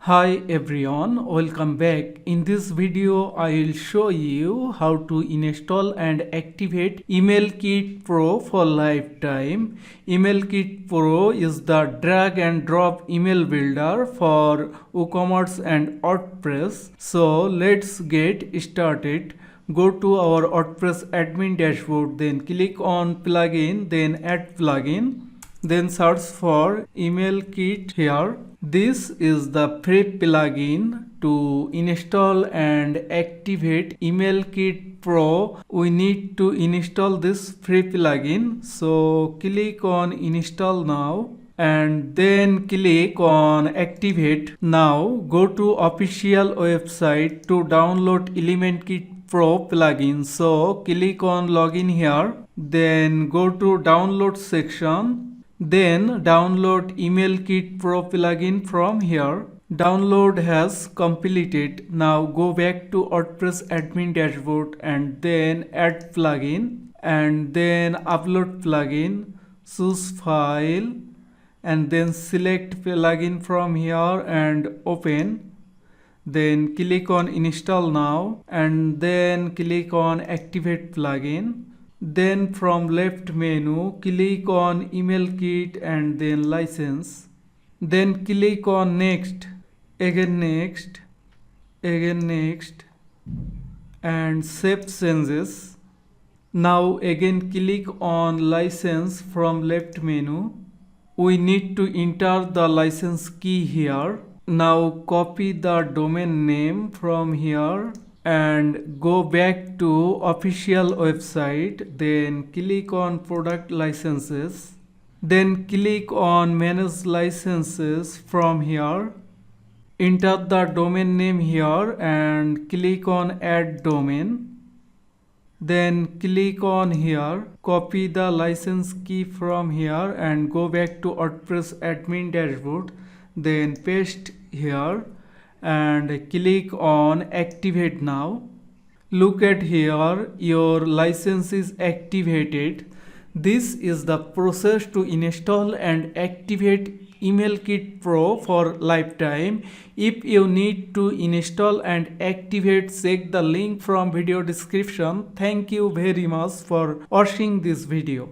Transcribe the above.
Hi everyone, welcome back. In this video, I will show you how to install and activate Email Kit Pro for lifetime. Email Kit Pro is the drag and drop email builder for WooCommerce and WordPress. So let's get started. Go to our WordPress admin dashboard, then click on plugin, then add plugin. Then search for Email Kit here. This is the free plugin to install and activate Email Kit Pro. We need to install this free plugin. So click on install now and then click on activate. Now go to official website to download Element Kit Pro plugin. So click on login here. Then go to download section. Then download Email Kit Pro plugin from here. Download has completed. Now go back to WordPress admin dashboard and then add plugin and then upload plugin, choose file and then select plugin from here and open. Then click on install now and then click on activate plugin. Then from left menu, click on Email Kit and then license. Then click on next, again next, again next and save changes. Now again click on license from left menu. We need to enter the license key here. Now copy the domain name from here and go back to official website, then click on product licenses, then click on manage licenses from here, enter the domain name here and click on add domain, then click on here, copy the license key from here and go back to WordPress admin dashboard, then paste here and click on activate now. Look at here, your license is activated. This is the process to install and activate Email Kit Pro for lifetime. If you need to install and activate, check the link from video description. Thank you very much for watching this video.